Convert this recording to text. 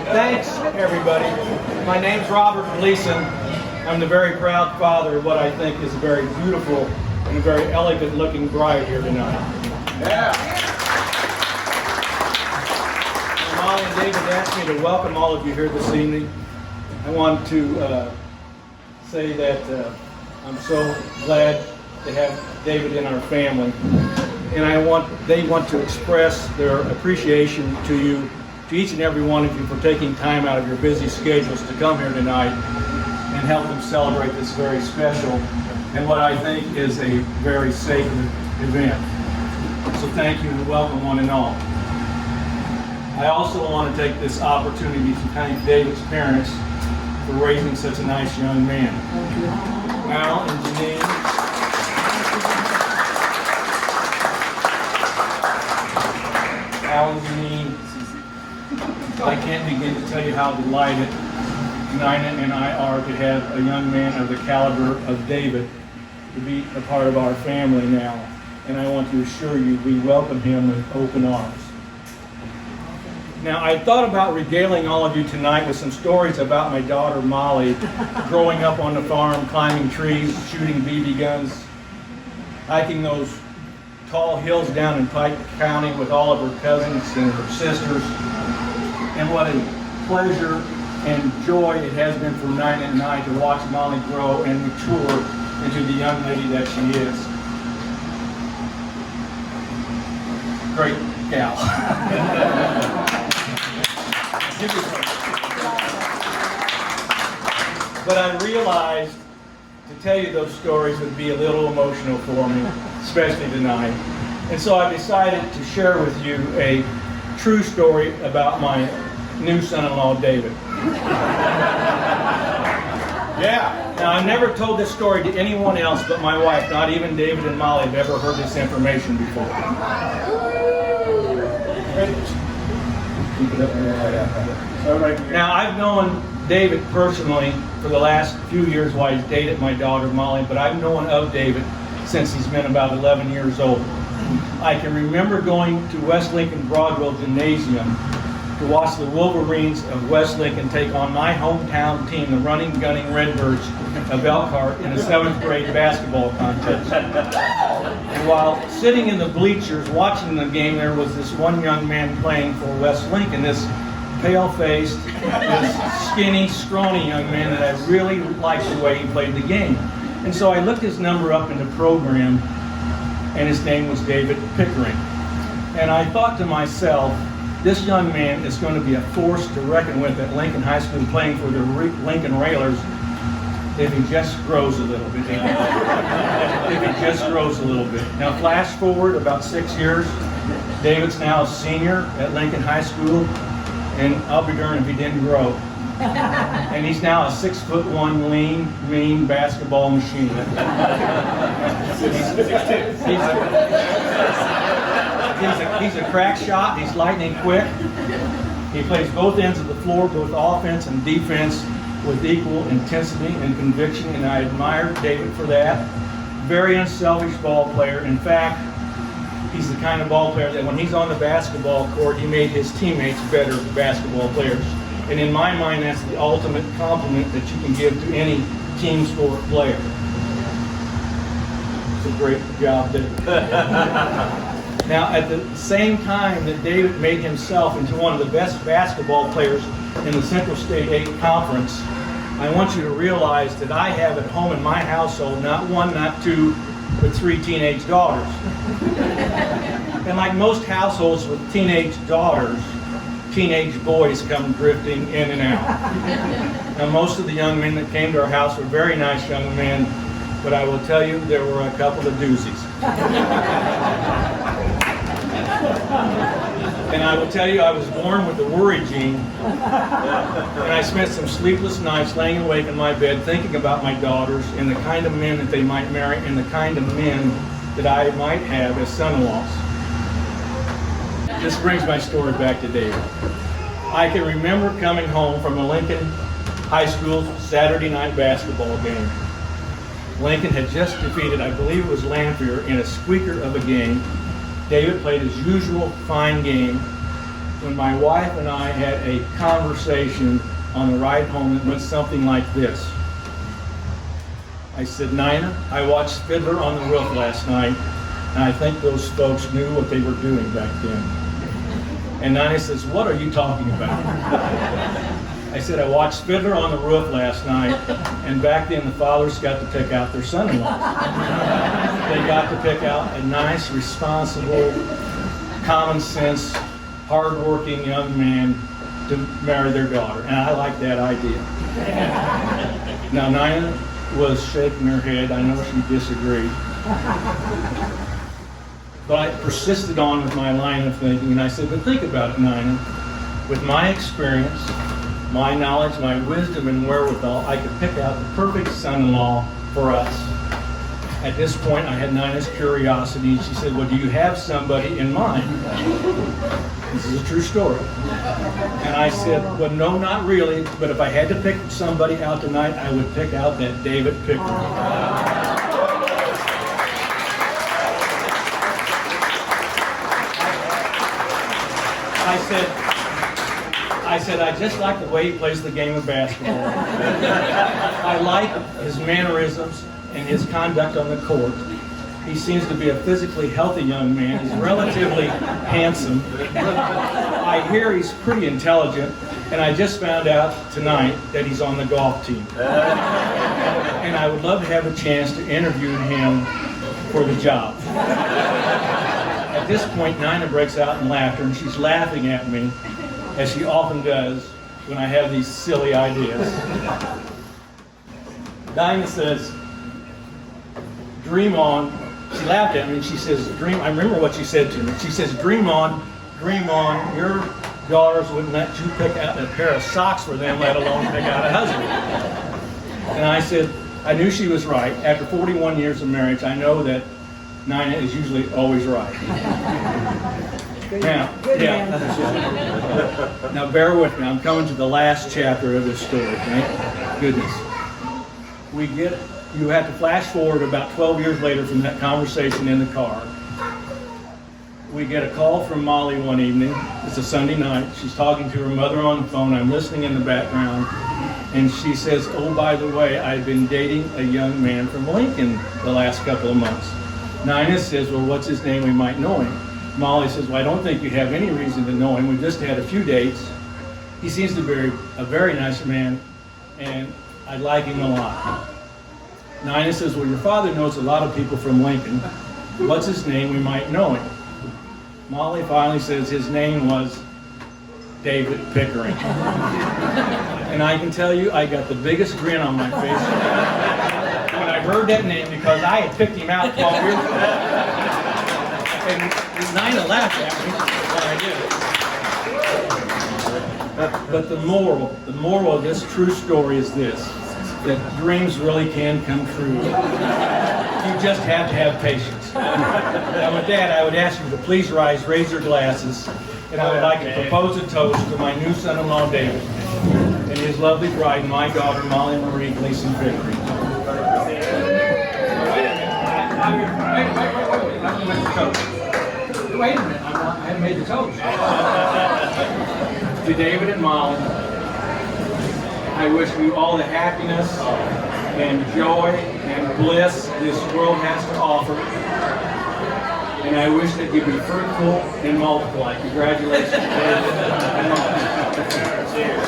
Thanks, everybody. My name's Robert Gleason. I'm the very proud father of what I think is a very beautiful and a very elegant-looking bride here tonight. Yeah. Molly and David asked me to welcome all of you here this evening. I want to say that I'm so glad to have David in our family, and they want to express their appreciation to you, to each and every one of you, for taking time out of your busy schedules to come here tonight and help them celebrate this very special and what I think is a very sacred event. So thank you and welcome one and all. I also want to take this opportunity to thank David's parents for raising such a nice young man. Al and Janine. Al and Janine, I can't begin to tell you how delighted Nina and I are to have a young man of the caliber of David to be a part of our family now. And I want to assure you, we welcome him with open arms. Now, I thought about regaling all of you tonight with some stories about my daughter Molly growing up on the farm, climbing trees, shooting BB guns, hiking those tall hills down in Pike County with all of her cousins and her sisters. And what a pleasure and joy it has been for Nina and I to watch Molly grow and mature into the young lady that she is. Great gal. But I realized to tell you those stories would be a little emotional for me, especially tonight. And so I decided to share with you a true story about my new son-in-law, David. Yeah. Now, I've never told this story to anyone else but my wife. Not even David and Molly have ever heard this information before. Now, I've known David personally for the last few years while he's dated my daughter Molly, but I've known of David since he's been about 11 years old. I can remember going to West Lincoln Broadwell Gymnasium to watch the Wolverines of West Lincoln take on my hometown team, the running, gunning Redbirds of Elkhart, in a 7th grade basketball contest. And while sitting in the bleachers watching the game, there was this one young man playing for West Lincoln, this pale-faced, this skinny, scrawny young man that I really liked the way he played the game. And so I looked his number up in the program, and his name was David Pickering. And I thought to myself, this young man is going to be a force to reckon with at Lincoln High School, playing for the Lincoln Railers, if he just grows a little bit. If he just grows a little bit. Now, flash forward about 6 years. David's now a senior at Lincoln High School, and I'll be darned if he didn't grow. And he's now a 6'1", lean, mean basketball machine. He's a crack shot. He's lightning quick. He plays both ends of the floor, both offense and defense, with equal intensity and conviction, and I admire David for that. Very unselfish ball player. In fact, he's the kind of ball player that when he's on the basketball court, he made his teammates better basketball players. And in my mind, that's the ultimate compliment that you can give to any team sport player. It's a great job, David. Now, at the same time that David made himself into one of the best basketball players in the Central State 8 Conference, I want you to realize that I have at home in my household not one, not two, but 3 teenage daughters. And like most households with teenage daughters, teenage boys come drifting in and out. Now, most of the young men that came to our house were very nice young men, but I will tell you there were a couple of doozies. And I will tell you, I was born with the worry gene, and I spent some sleepless nights laying awake in my bed thinking about my daughters and the kind of men that they might marry and the kind of men that I might have as son-in-laws. This brings my story back to David. I can remember coming home from a Lincoln High School Saturday night basketball game. Lincoln had just defeated, I believe it was Lanphier, in a squeaker of a game. David played his usual fine game, when my wife and I had a conversation on the ride home that went something like this. I said, Nina, I watched Fiddler on the Roof last night, and I think those folks knew what they were doing back then. And Nina says, what are you talking about? I said, I watched Fiddler on the Roof last night, and back then the fathers got to pick out their son-in-law. They got to pick out a nice, responsible, common sense, hard-working young man to marry their daughter, and I like that idea. Now, Nina was shaking her head. I know she disagreed. But I persisted on with my line of thinking, and I said, but think about it, Nina. With my experience, my knowledge, my wisdom, and wherewithal, I could pick out the perfect son-in-law for us. At this point, I had Nina's curiosity, and she said, well, do you have somebody in mind? This is a true story. And I said, well, no, not really, but if I had to pick somebody out tonight, I would pick out that David Pickering. I said, I just like the way he plays the game of basketball. I like his mannerisms and his conduct on the court. He seems to be a physically healthy young man. He's relatively handsome. I hear he's pretty intelligent, and I just found out tonight that he's on the golf team. And I would love to have a chance to interview him for the job. At this point, Nina breaks out in laughter, and she's laughing at me, as she often does when I have these silly ideas. Nina says, dream on. She laughed at me and she says, dream. I remember what she said to me. She says, dream on, your daughters wouldn't let you pick out a pair of socks for them, let alone pick out a husband. And I said, I knew she was right. After 41 years of marriage, I know that Nina is usually always right. Now bear with me. I'm coming to the last chapter of this story. Thank goodness. You have to flash forward about 12 years later from that conversation in the car. We get a call from Molly one evening. It's a Sunday night. She's talking to her mother on the phone. I'm listening in the background. And she says, oh, by the way, I've been dating a young man from Lincoln the last couple of months. Nina says, well, what's his name? We might know him. Molly says, well, I don't think you have any reason to know him. We've just had a few dates. He seems to be a very nice man, and I like him a lot. Nina says, well, your father knows a lot of people from Lincoln. What's his name? We might know him. Molly finally says his name was David Pickering. And I can tell you, I got the biggest grin on my face when I heard that name, because I had picked him out 12 years ago. And Nina laughed at me when I did it. But the moral of this true story is this, that dreams really can come true. You just have to have patience. And with that, I would ask you to please rise, raise your glasses, and I would like to propose a toast to my new son-in-law, David, and his lovely bride, my daughter, Molly Marie Gleason-Pickering. Wait a minute, I haven't made the toast. To David and Molly, I wish you all the happiness and joy and bliss this world has to offer. And I wish that you be fruitful and multiply. Congratulations, David and Molly. Cheers.